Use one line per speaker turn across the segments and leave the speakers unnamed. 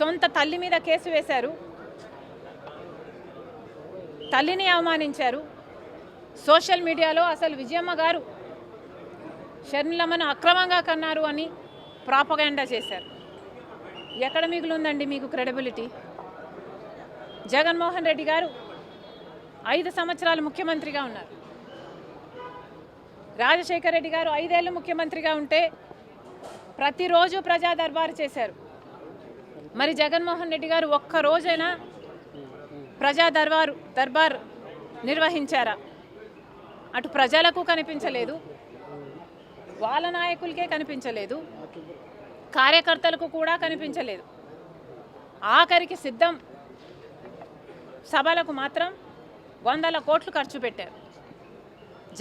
సొంత తల్లి మీద కేసు వేశారు, తల్లిని అవమానించారు. సోషల్ మీడియాలో అసలు విజయమ్మ గారు షర్మిలమ్మను అక్రమంగా కన్నారు అని ప్రాపగాండా చేశారు. ఎక్కడ మిగులుందండి మీకు క్రెడిబిలిటీ? జగన్మోహన్ రెడ్డి గారు 5 సంవత్సరాలు ముఖ్యమంత్రిగా ఉన్నారు. రాజశేఖర రెడ్డి గారు 5 ఏళ్ళు ముఖ్యమంత్రిగా ఉంటే ప్రతిరోజు ప్రజా దర్బారు చేశారు. మరి జగన్మోహన్ రెడ్డి గారు ఒక్క రోజైనా ప్రజా దర్బార్ నిర్వహించారా? అటు ప్రజలకు కనిపించలేదు, వాళ్ళ నాయకులకే కనిపించలేదు, కార్యకర్తలకు కూడా కనిపించలేదు. ఆఖరికి సిద్ధం సభలకు మాత్రం 100 కోట్లు ఖర్చు పెట్టారు.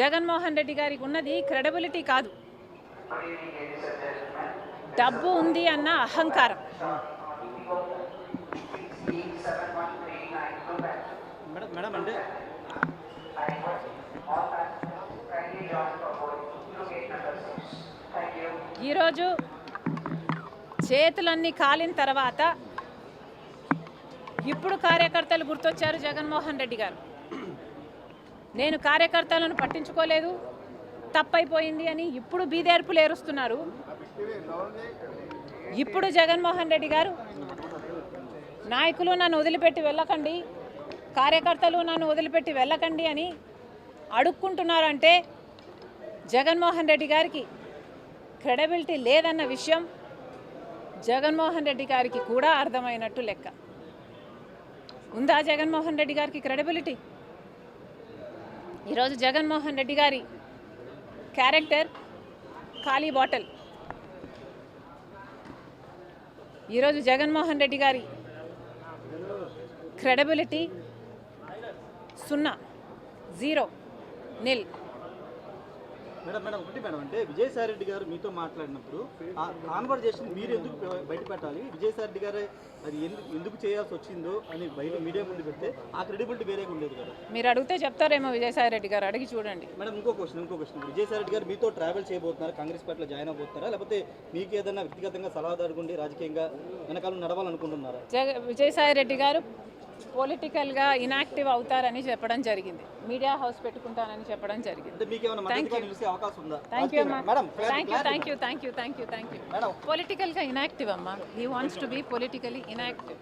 జగన్మోహన్ రెడ్డి గారికి ఉన్నది క్రెడిబిలిటీ కాదు, డబ్బు ఉంది అన్న అహంకారం. ఈరోజు చేతులన్నీ కాలిన తర్వాత ఇప్పుడు కార్యకర్తలు గుర్తొచ్చారు జగన్మోహన్ రెడ్డి గారు. నేను కార్యకర్తలను పట్టించుకోలేదు, తప్పైపోయింది అని ఇప్పుడు బీదేర్పులు ఏరుస్తున్నారు. ఇప్పుడు జగన్మోహన్ రెడ్డి గారు నాయకులు నన్ను వదిలిపెట్టి వెళ్ళకండి, కార్యకర్తలు నన్ను వదిలిపెట్టి వెళ్ళకండి అని అడుక్కుంటున్నారంటే జగన్మోహన్ రెడ్డి గారికి క్రెడిబిలిటీ లేదన్న విషయం జగన్మోహన్ రెడ్డి గారికి కూడా అర్థమైనట్టు లెక్క. ఉందా జగన్మోహన్ రెడ్డి గారికి క్రెడిబిలిటీ? ఈరోజు జగన్మోహన్ రెడ్డి గారి క్యారెక్టర్ ఖాళీ బాటిల్. ఈరోజు జగన్మోహన్ రెడ్డి గారి క్రెడిబిలిటీ 0, 0, నిల్.
మేడం ఒకటి మేడం, అంటే విజయసాయి రెడ్డి గారు మీతో మాట్లాడినప్పుడు ఆ కాన్వర్జేషన్ మీరు ఎందుకు బయట పెట్టాలి, విజయసాయి రెడ్డి గారు అది ఎందుకు చేయాల్సి వచ్చిందో అని బయట మీడియా ముందు పెడితే ఆ క్రెడిబిలిటీ వేరేగా ఉండేది కదా?
మీరు అడిగితే చెప్తారేమో విజయసాయి రెడ్డి గారు, అడిగి చూడండి.
మేడం ఇంకో క్వశ్చన్, విజయసాయి రెడ్డి గారు మీతో ట్రావెల్ చేయబోతున్నారు, కాంగ్రెస్ పార్టీలో జాయిన్ అవబోతున్నారా, లేకపోతే మీకు ఏదైనా వ్యక్తిగతంగా సలహాదారుకుండి రాజకీయంగా వెనకాల నడవాలనుకుంటున్నారా?
విజయసాయి రెడ్డి గారు పొలిటికల్గా ఇనాక్టివ్ అవుతారని చెప్పడం జరిగింది, మీడియా హౌస్ పెట్టుకుంటానని చెప్పడం జరిగింది. పొలిటికల్గా ఇనాక్టివ్ అమ్మా, he wants to be politically inactive.